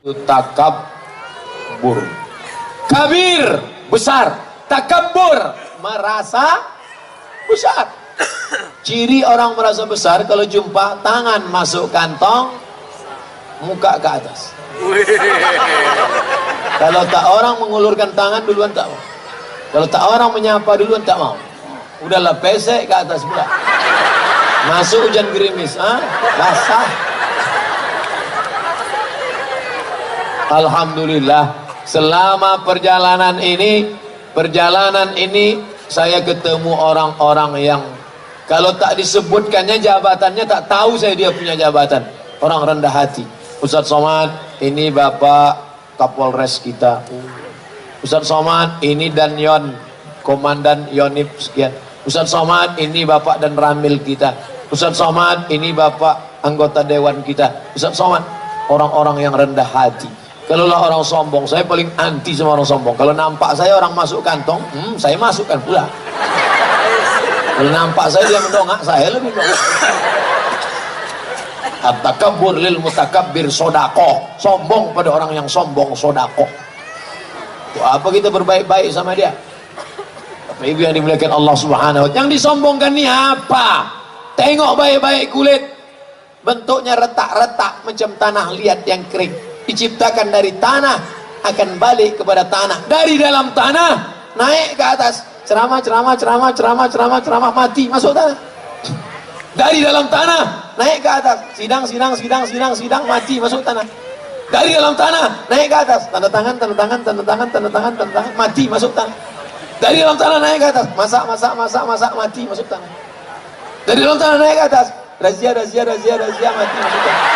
Takabbur, kabir besar, takabbur merasa besar. Ciri orang merasa besar kalau jumpa tangan masuk kantong, muka ke atas. Kalau tak orang mengulurkan tangan duluan tak mau. Kalau tak orang menyapa duluan tak mau. Udahlah pesek ke atas pula. Masuk hujan gerimis, basah. Alhamdulillah, selama perjalanan ini saya ketemu orang-orang yang kalau tak disebutkannya jabatannya tak tahu saya dia punya jabatan. Orang rendah hati. Ustadz Somad, ini Bapak Kapolres kita. Ustadz Somad, ini Danyon, Komandan Yonif sekian. Ustadz Somad, ini Bapak dan Ramil kita. Ustadz Somad, ini Bapak anggota dewan kita. Ustadz Somad, orang-orang yang rendah hati. Kalau lah orang sombong, saya paling anti sama orang sombong. Kalau nampak saya orang masuk kantong, saya masukkan pula. Kalau nampak saya dia mendongak, saya lebih dongak. At-takabbur lil mutakabbir sodako. Sombong pada orang yang sombong sodako. Apa kita berbaik-baik sama dia? Bapak Ibu yang dimuliakan Allah Subhanahu wa ta'ala. Yang disombongkan ni apa? Tengok baik-baik kulit. Bentuknya retak-retak macam tanah liat yang kering. Diciptakan dari tanah, akan balik kepada tanah. Dari dalam tanah naik ke atas. Ceramah, mati masuk tanah. Dari dalam tanah naik ke atas. Sidang, mati masuk tanah. Dari dalam tanah naik ke atas. Tanda tangan, mati masuk tanah. Dari dalam tanah naik ke atas. Masak, mati masuk tanah. Dari dalam tanah naik ke atas. Razia, mati masuk tanah.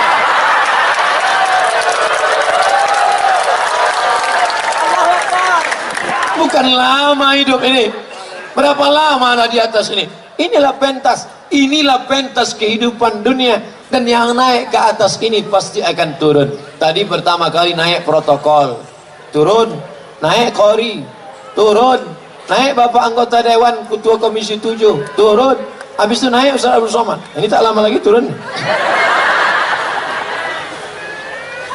Bukan lama hidup ini. Berapa lama anak di atas ini? Inilah pentas kehidupan dunia. Dan yang naik ke atas ini pasti akan turun. Tadi pertama kali naik protokol, turun. Naik kori, turun. Naik Bapak anggota dewan, ketua komisi 7, turun. Habis itu naik Ustaz Abdul Somad. Ini tak lama lagi turun.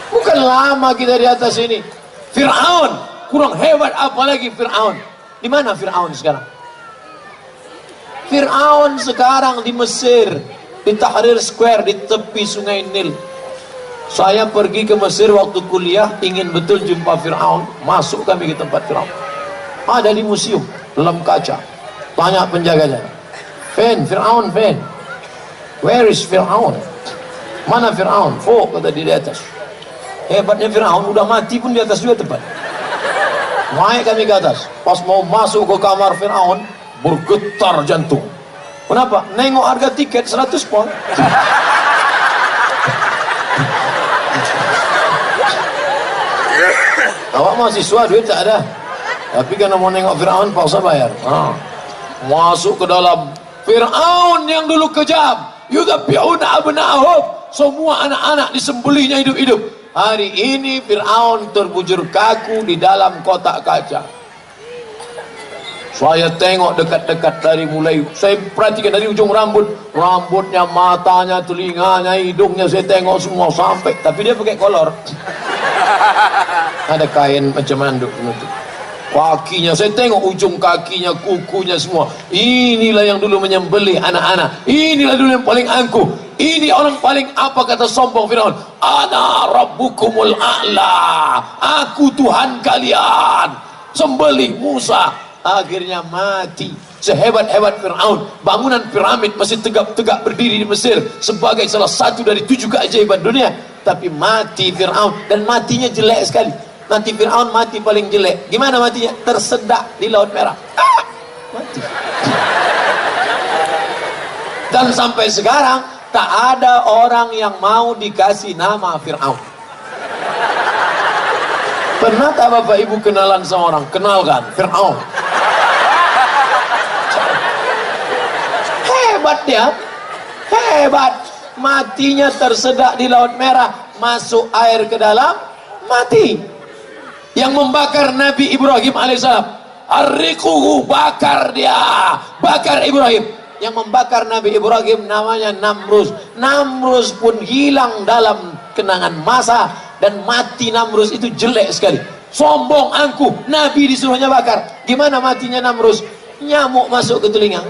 Bukan lama kita di atas ini. Fir'aun kurang hebat apalagi Fir'aun. Di mana Fir'aun sekarang? Fir'aun sekarang di Mesir, di Tahrir Square, di tepi sungai Nil. Saya pergi ke Mesir waktu kuliah, ingin betul jumpa Fir'aun. Masuk kami ke tempat Fir'aun. Ada di museum, dalam kaca. Tanya penjaganya, Fir'aun, where is Fir'aun? Mana Fir'aun? Oh, kata di atas. Hebatnya Fir'aun, udah mati pun di atas juga tempat. Naik kami ke atas. Pas mau masuk ke kamar Fir'aun, bergetar jantung. Kenapa? Nengok harga tiket 100 pound. Awak mahasiswa, duit tak ada. Tapi karena mau nengok Fir'aun, paksa bayar. Masuk ke dalam. Fir'aun yang dulu kejam, yudhabbi'una abna'ahum, semua anak-anak disembelihnya hidup-hidup. Hari ini Fir'aun terbujur kaku di dalam kotak kaca. Saya tengok dekat-dekat dari mulai, saya perhatikan dari ujung rambutnya, matanya, telinganya, hidungnya, saya tengok semua sampai. Tapi dia pakai kolor. Ada kain macam manduk penutup. Kakinya, saya tengok ujung kakinya, kukunya semua. Inilah yang dulu menyembelih anak-anak. Inilah dulu yang paling angkuh. Ini orang paling apa kata sombong Fir'aun? Ana rabbukumul a'la. Aku Tuhan kalian. Sembelih Musa. Akhirnya mati. Sehebat-hebat Fir'aun, bangunan piramid masih tegak-tegak berdiri di Mesir sebagai salah satu dari 7 keajaiban dunia. Tapi mati Fir'aun, dan matinya jelek sekali. Nanti Fir'aun mati paling jelek. Gimana matinya? Tersedak di Laut Merah. Mati. Dan sampai sekarang tak ada orang yang mau dikasih nama Fir'aun. Pernah tak Bapak Ibu kenalan sama orang? Kenalkan, Fir'aun. Hebat dia. Hebat. Matinya tersedak di Laut Merah. Masuk air ke dalam, mati. Yang membakar Nabi Ibrahim alaihissalam, arriquhu, bakar dia, bakar Ibrahim. Yang membakar Nabi Ibrahim namanya Namrus. Namrus pun hilang dalam kenangan masa. dan mati Namrus itu jelek sekali. Sombong, angkuh, Nabi disuruhnya bakar. Gimana matinya Namrus? Nyamuk masuk ke telinga,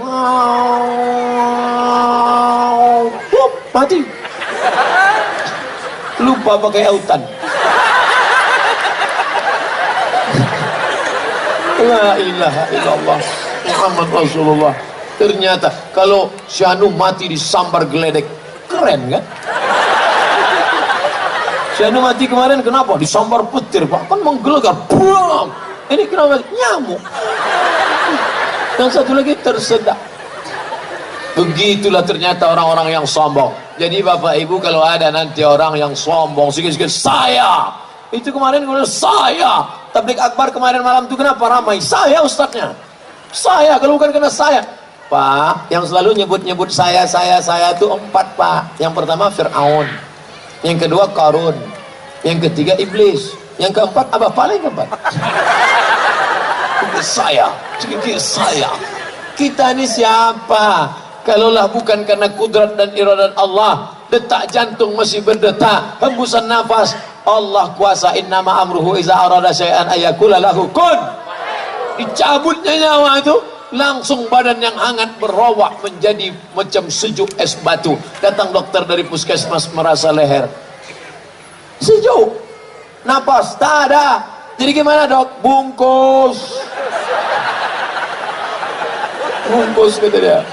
mati. Lupa pakai autan. La ilaha illallah Muhammad Rasulullah. Ternyata kalau Syahnu mati disambar geledek, keren kan? Syahnu mati kemarin kenapa? Disambar petir, Pak, kan menggelegar. Buang. Ini kenapa? Nyamuk. Yang satu lagi tersedak. Begitulah ternyata orang-orang yang sombong. Jadi Bapak Ibu, kalau ada nanti orang yang sombong sikit-sikit, saya itu kemarin saya tablik akbar kemarin malam itu kenapa ramai? Saya ustadznya, saya, kalau bukan karena saya. Pak, yang selalu nyebut-nyebut saya itu 4, Pak. Yang pertama Fir'aun, yang kedua Qarun, yang ketiga Iblis, yang keempat apa paling keempat? Saya, sedikit saya. Kita ini siapa? Kalaulah bukan karena kudrat dan iradat Allah, detak jantung masih berdetak, hembusan nafas, Allah kuasa. Innama amruhu iza arada syai'an ayakula lahu kun. Dicabutnya nyawa itu, langsung badan yang hangat berowak menjadi macam sejuk es batu. Datang dokter dari puskesmas merasa leher sejuk, napas tak ada. Jadi gimana dok? Bungkus kata dia.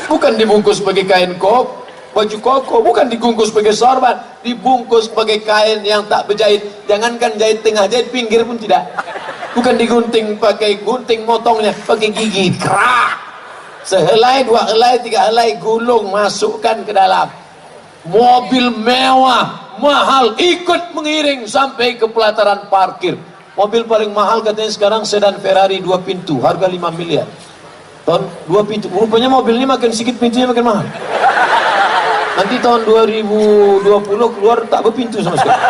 Bukan dibungkus pakai kain baju koko, bukan dibungkus pakai sorban, dibungkus pakai kain yang tak berjahit. Jangankan jahit tengah, jahit pinggir pun tidak. Bukan digunting pakai gunting motongnya, pakai gigi kerak. Sehelai, 2 helai, 3 helai gulung, masukkan ke dalam. Mobil mewah, mahal, ikut mengiring sampai ke pelataran parkir. Mobil paling mahal katanya sekarang sedan Ferrari 2 pintu, harga 5 miliar. Tahun 2 pintu, rupanya mobil ini makin sedikit pintunya makin mahal. Nanti tahun 2020 keluar tak berpintu sama sekali.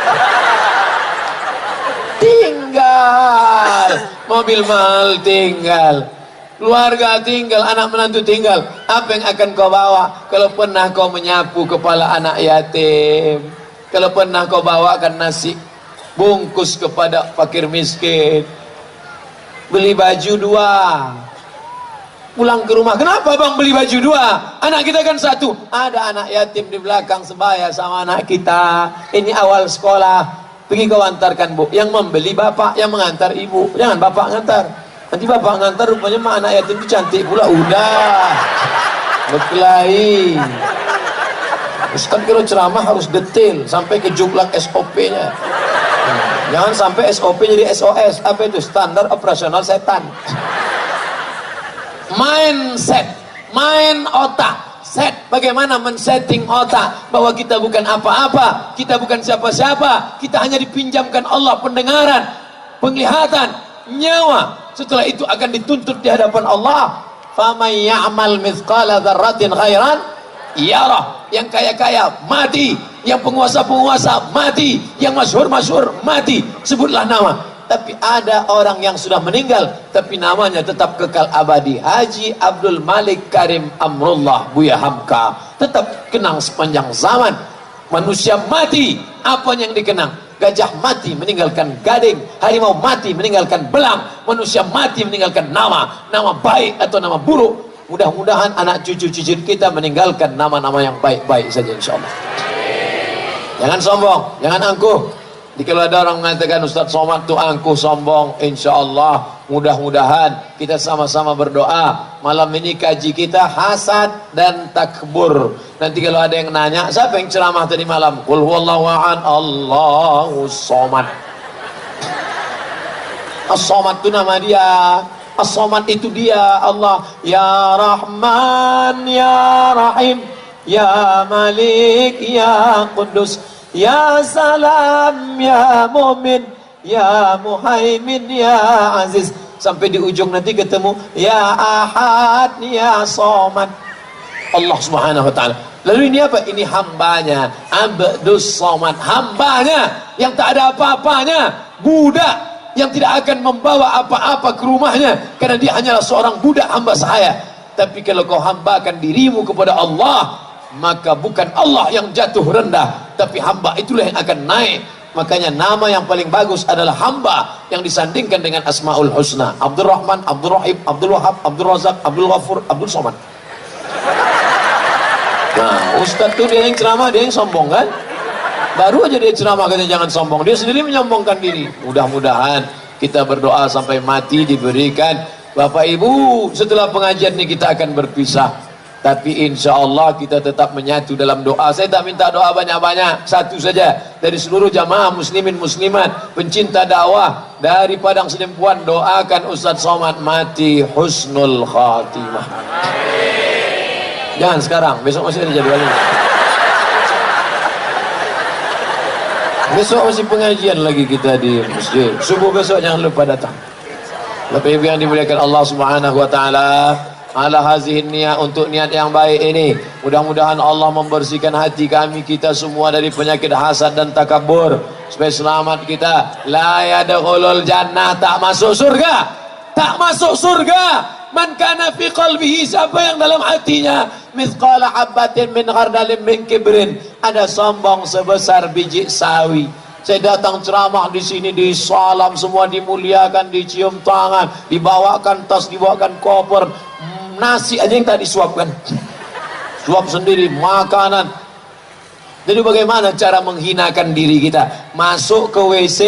Tinggal mobil mahal, tinggal keluarga, tinggal anak menantu, tinggal. Apa yang akan kau bawa? Kalau pernah kau menyapu kepala anak yatim, kalau pernah kau bawakan nasi bungkus kepada fakir miskin, beli baju 2, pulang ke rumah, kenapa bang beli baju 2? Anak kita kan 1. Ada anak yatim di belakang sebaya sama anak kita. Ini awal sekolah. Pergi kau antarkan, Bu. Yang membeli bapak, yang mengantar ibu. Jangan bapak ngantar. Nanti bapak ngantar rupanya mah anak yatim itu cantik pula. Udah berkelahi. Terus kan kalau ceramah harus detail sampai ke juklak SOP-nya. Jangan sampai SOP jadi SOS. Apa itu? Standar operasional setan. Mindset, main otak, set. Bagaimana men-setting otak bahwa kita bukan apa-apa, kita bukan siapa-siapa, kita hanya dipinjamkan Allah pendengaran, penglihatan, nyawa. Setelah itu akan dituntut di hadapan Allah. Faman ya'mal mithqala dzarratin khairan yarah. Yang kaya-kaya mati, yang penguasa-penguasa mati, yang masyhur-masyhur mati. Sebutlah nama. Tapi ada orang yang sudah meninggal tapi namanya tetap kekal abadi. Haji Abdul Malik Karim Amrullah Buya Hamka tetap kenang sepanjang zaman. Manusia mati, apa yang dikenang? Gajah mati meninggalkan gading, harimau mati meninggalkan belang, manusia mati meninggalkan nama baik atau nama buruk. Mudah-mudahan anak cucu-cucu kita meninggalkan nama-nama yang baik-baik saja insyaallah. Jangan sombong, jangan angkuh. Jadi kalau ada orang mengatakan Ustaz Somad itu angkuh, sombong, insya Allah mudah-mudahan kita sama-sama berdoa. Malam ini kaji kita hasad dan takbur. Nanti kalau ada yang nanya, siapa yang ceramah tadi malam? Qul huwallahu ahad, Allahus somad. As-Somad itu nama dia. As-Somad itu dia, Allah. Ya Rahman, Ya Rahim, Ya Malik, Ya Qudus, Ya Salam, Ya Mu'min, Ya Muhaimin, Ya Aziz. Sampai di ujung nanti ketemu Ya Ahad, Ya Somad. Allah Subhanahu wa ta'ala. Lalu ini apa? Ini hambanya, Abdus Somad, hambanya yang tak ada apa-apanya, budak yang tidak akan membawa apa-apa ke rumahnya karena dia hanyalah seorang budak hamba saya. Tapi kalau kau hambakan dirimu kepada Allah, maka bukan Allah yang jatuh rendah, tapi hamba itulah yang akan naik. Makanya nama yang paling bagus adalah hamba yang disandingkan dengan Asmaul Husna. Abdul Rahman, Abdul Rahim, Abdul Wahab, Abdul Razak, Abdul Ghafur, Abdul Somad. Nah, Ustadz tuh dia yang ceramah, dia yang sombong kan? Baru aja dia ceramah katanya jangan sombong, dia sendiri menyombongkan diri. Mudah-mudahan kita berdoa sampai mati diberikan. Bapak Ibu, setelah pengajian ini kita akan berpisah, tapi insya Allah kita tetap menyatu dalam doa. Saya tak minta doa banyak-banyak, satu saja dari seluruh jamaah muslimin muslimat pencinta dakwah dari Padang Sedempuan, doakan Ustadz Somad mati husnul khatimah. Jangan sekarang, besok masih ada jadwalnya. Besok masih pengajian lagi kita di masjid. Subuh besok jangan lupa datang. Bapak Ibu yang dimuliakan Allah Subhanahu wa taala, ala hazihin niat, untuk niat yang baik ini, mudah-mudahan Allah membersihkan hati kami kita semua dari penyakit hasad dan takabur, supaya selamat kita. La yadkhulul jannah, tak masuk surga. Tak masuk surga man kana fi qalbihi, siapa yang dalam hatinya mithqala habatin min khardalin min kibrin, ada sombong sebesar biji sawi. Saya datang ceramah di sini, disalam semua, dimuliakan, dicium tangan, dibawakan tas, dibawakan koper, nasi aja yang tak disuapkan, suap sendiri, makanan. Jadi bagaimana cara menghinakan diri kita? Masuk ke WC,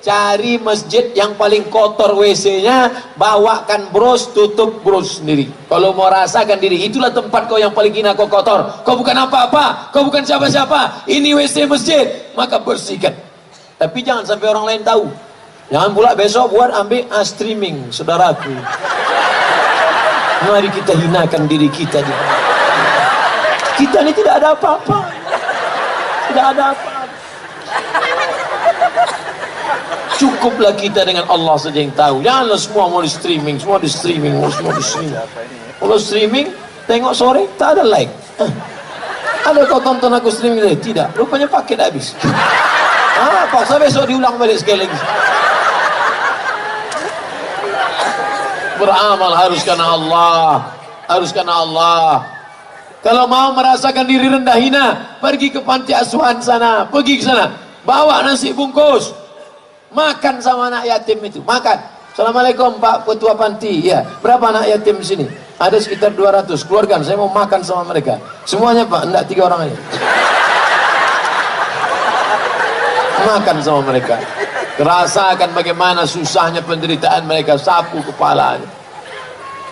cari masjid yang paling kotor WC-nya, bawakan bros, tutup bros sendiri. Kalau mau rasakan diri, itulah tempat kau yang paling hina, kau kotor. Kau bukan apa-apa, kau bukan siapa-siapa. Ini WC masjid, maka bersihkan. Tapi jangan sampai orang lain tahu. Jangan pula besok buat ambil streaming, saudaraku. Mari kita hinakan diri kita. Kita ini tidak ada apa-apa. Tidak ada apa-apa. Cukuplah kita dengan Allah saja yang tahu. Janganlah semua mau di streaming, semua di streaming, semua di streaming. Kalau streaming, tengok sore tak ada like. Ada kau tonton aku streaming tadi? Tidak, rupanya paket habis. Paksa besok diulang balik sekali lagi. Beramal harus karena Allah, harus karena Allah. Kalau mau merasakan diri rendah hina, pergi ke panti asuhan sana, pergi ke sana, bawa nasi bungkus, makan sama anak yatim itu, makan. Assalamualaikum Pak Ketua Panti, ya berapa anak yatim di sini? Ada sekitar 200, keluarkan, saya mau makan sama mereka. Semuanya Pak, enggak 3 orang aja. Makan sama mereka, rasakan bagaimana susahnya penderitaan mereka, sapu kepalanya.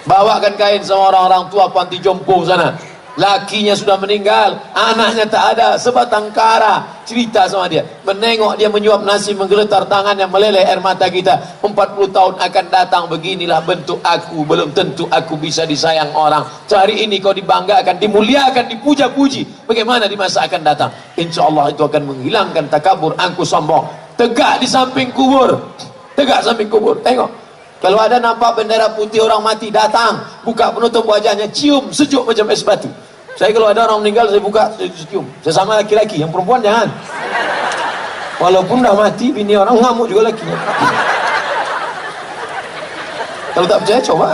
Bawakan kain sama orang-orang tua panti jompo sana, lakinya sudah meninggal, anaknya tak ada, sebatang kara. Cerita sama dia, menengok dia menyuap nasi, menggeletar tangannya, meleleh air mata kita. 40 tahun akan datang, beginilah bentuk aku, belum tentu aku bisa disayang orang. Hari ini kau dibanggakan, dimuliakan, dipuja-puji, bagaimana di masa akan datang? Insya Allah itu akan menghilangkan takabur, angku sombong. Tegak di samping kubur, tegak samping kubur, tengok. Kalau ada nampak bendera putih orang mati, datang, buka penutup wajahnya, cium, sejuk macam es batu. Saya kalau ada orang meninggal, saya buka, saya cium. Saya sama laki-laki, yang perempuan jangan. Walaupun dah mati, bini orang ngamuk juga lakinya. Kalau tak percaya, coba.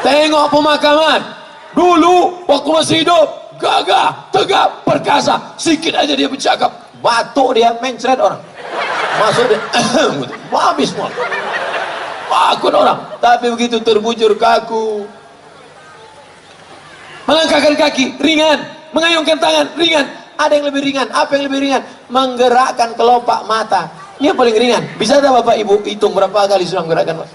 Tengok pemakaman. Dulu, waktu masih hidup, gagah, tegap, perkasa. Sikit aja dia bercakap, batuk dia, mencret orang. Masuk dia, habis semua. Takut orang. Tapi begitu terbujur kaku, melangkahkan kaki, ringan. Mengayunkan tangan, ringan. Ada yang lebih ringan. Apa yang lebih ringan? Menggerakkan kelopak mata. Ini yang paling ringan. Bisa tak Bapak Ibu hitung berapa kali sudah menggerakkan mata?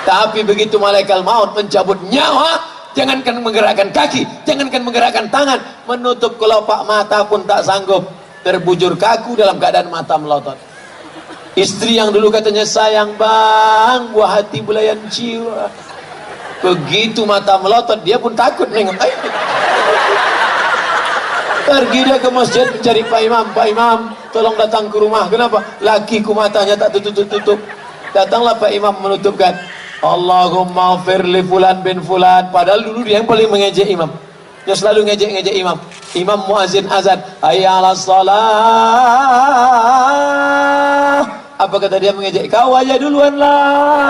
Tapi begitu malaikat maut mencabut nyawa, jangankan menggerakkan kaki, jangankan menggerakkan tangan, menutup kelopak mata pun tak sanggup. Terbujur kaku dalam keadaan mata melotot. Istri yang dulu katanya sayang bang, buah hati belayan jiwa, begitu mata melotot dia pun takut nengok. Pergi dia ke masjid mencari Pak Imam. Pak Imam tolong datang ke rumah. Kenapa? Lakiku matanya tak tutup-tutup. Datanglah Pak Imam menutupkan, Allahumma firli fulan bin fulan. Padahal dulu dia yang paling mengejek imam. Dia selalu ngejek-ngejek imam. Imam muazin azan, hayya 'alas shalah. Apa kata dia mengejek? Kau aja duluan lah.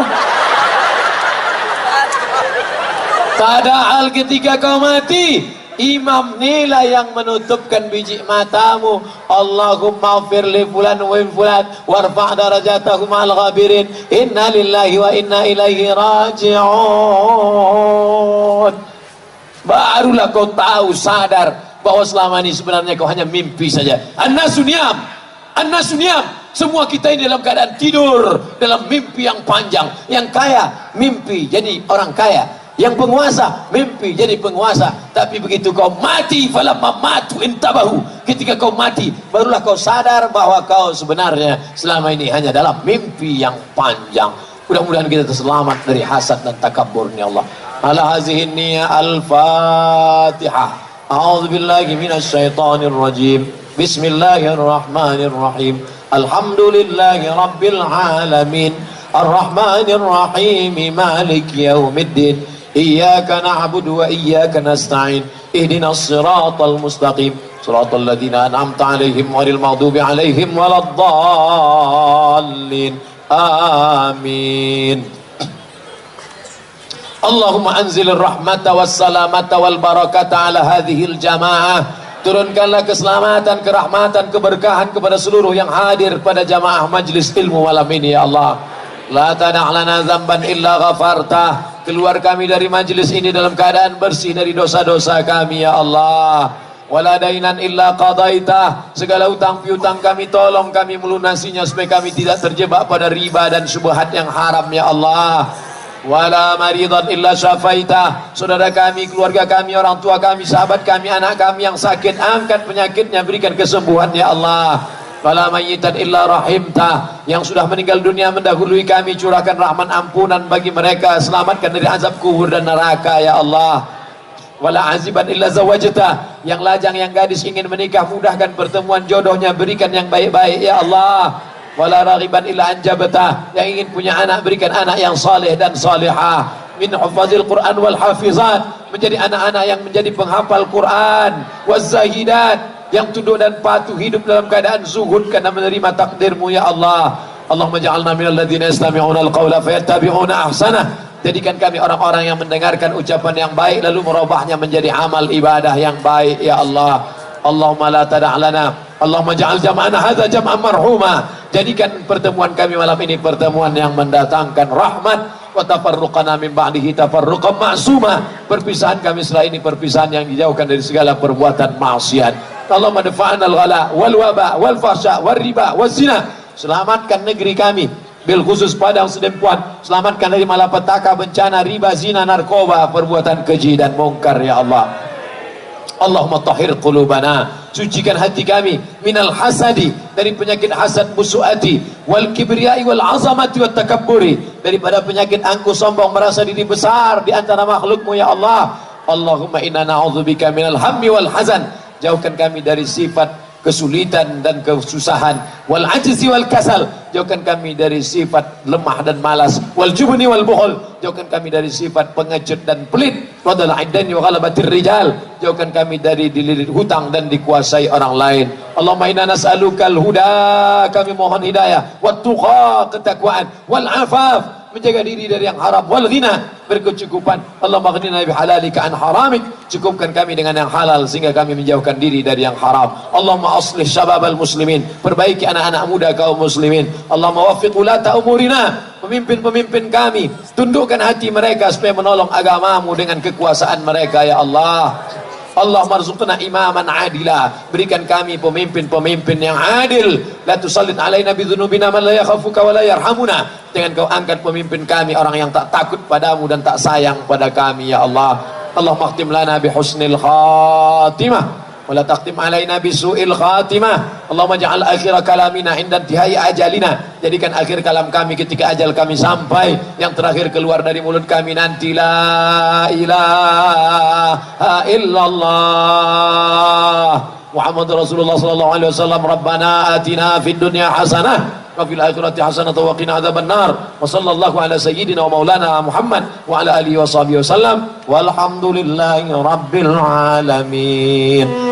Tak ada hal ketika kau mati, Imam inilah yang menutupkan biji matamu. Allahumma ighfir li fulan wa fulan warfa' darajatahum al ghabirin. Inna lillahi wa inna ilaihi raji'un. Barulah kau tahu, sadar bahwa selama ini sebenarnya kau hanya mimpi saja. An-nasuniyam, an-nasuniyam. Semua kita ini dalam keadaan tidur, dalam mimpi yang panjang. Yang kaya mimpi jadi orang kaya, yang penguasa mimpi jadi penguasa. Tapi begitu kau mati, falamma matu intabahu, ketika kau mati barulah kau sadar bahwa kau sebenarnya selama ini hanya dalam mimpi yang panjang. Mudah-mudahan kita terselamat dari hasad dan takabur, ya Allah. Ala hazihi niyya al-Fatihah. A'udzu billahi minasy syaithanir rajim. Bismillahirrahmanirrahim. Alhamdulillahi rabbil alamin. Ar-Rahmanir Rahim. Maliki yaumiddin. Iyyaka na'budu wa iyyaka nasta'in. Ihdinas siratal mustaqim. Siratal ladzina an'amta 'alaihim ghairil maghdubi 'alaihim waladdallin. Amin. Allahumma anzilir rahmata wassalamata wal barakata ala hadhil jamaah. Turunkanlah keselamatan, kerahmatan, keberkahan kepada seluruh yang hadir pada jamaah majlis ilmu malam ini, ya Allah. La tada' lana dzamban illa ghafartah. Keluar kami dari majlis ini dalam keadaan bersih dari dosa-dosa kami, ya Allah. Wala dainan illa qadaitah. Segala utang piutang kami tolong kami melunasinya supaya kami tidak terjebak pada riba dan syubhat yang haram, ya Allah. Wala maridan illa syafaitah. Saudara kami, keluarga kami, orang tua kami, sahabat kami, anak kami yang sakit, angkat penyakitnya, berikan kesembuhan, ya Allah. Wala mayyitan illa rahimtah. Yang sudah meninggal dunia mendahului kami, curahkan rahmat ampunan bagi mereka, selamatkan dari azab kubur dan neraka, ya Allah. Wala aziban illa zawajtah. Yang lajang, yang gadis ingin menikah, mudahkan pertemuan jodohnya, berikan yang baik-baik, ya Allah. Wala raghiban illa anjabtah. Yang ingin punya anak, berikan anak yang saleh dan salihah. Min hufazil Quran wal hafizat. Menjadi anak-anak yang menjadi penghafal Quran. Wazahidat, yang tunduk dan patuh, hidup dalam keadaan zuhud karena menerima takdirmu, ya Allah. Allahumma ja'alna minal ladzina yastami'una al-qawla fayattabi'una ahsanah. Jadikan kami orang-orang yang mendengarkan ucapan yang baik lalu merubahnya menjadi amal ibadah yang baik, ya Allah. Allahumma la tada' lana, Allahumma ja'al jam'ana hadza jam'an marhuma. Jadikan pertemuan kami malam ini pertemuan yang mendatangkan rahmat. Wa tafarruqana min ba'dihi tafarruqan ma'suma. Perpisahan kami setelah ini perpisahan yang dijauhkan dari segala perbuatan maksiat. Allahumma dafa'na al-ghala wal waba wal fahsya wal riba wal zina. Selamatkan negeri kami, bil khusus Padang Sedempuan. Selamatkan dari malapetaka, bencana, riba, zina, narkoba, perbuatan keji dan mungkar, ya Allah. Allahumma tahhir qulubana, sucikan hati kami minal hasadi, dari penyakit hasad, musuati, wal kibriyai wal azamati wat takabburi, daripada penyakit angkuh, sombong, merasa diri besar di antara makhlukmu, ya Allah. Allahumma inna na'udzubika minal hammi wal hazan. Jauhkan kami dari sifat kesulitan dan kesusahan, wal ajzi wal kasal. Jauhkan kami dari sifat lemah dan malas, wal jubni wal bukhul. Jauhkan kami dari sifat pengecut dan pelit, wadal aidan wa ghalabatir rijal. Jauhkan kami dari dililit hutang dan dikuasai orang lain. Allahumma inna nas'alukal huda, kami mohon hidayah, wat tuqa, ketakwaan, wal afaf, menjaga diri dari yang haram, wal ghina, berkecukupan. Allahumma ghnina bihalalika an haramik, cukupkan kami dengan yang halal sehingga kami menjauhkan diri dari yang haram. Allahumma aslih syababal muslimin, perbaiki anak-anak muda kaum muslimin. Allahumma waffiq ulata umurina, pemimpin-pemimpin kami, tundukkan hati mereka supaya menolong agamamu dengan kekuasaan mereka, ya Allah. Allah marzuqna imaman adila, berikan kami pemimpin-pemimpin yang adil. La tusallit alaina bidzunubina man la yakhafuka wa la yarhamuna. Jangan kau angkat pemimpin kami orang yang tak takut padamu dan tak sayang pada kami, ya Allah. Allahumma khtim lana bihusnil khatimah wa la taqtim alaina bisu'il khatimah. Allahumma ja'al akhir kalamina inda intihai ajalina. Jadikan akhir kalam kami ketika ajal kami sampai, yang terakhir keluar dari mulut kami nanti la ilaha illallah Muhammad Rasulullah sallallahu alaihi wasallam. Rabbana atina fid dunya hasanah wa fil akhirati hasanah wa qina adzabannar. Wa sallallahu ala sayyidina wa maulana Muhammad wa ala alihi wa sahbihi wasallam. Walhamdulillahi rabbil alamin.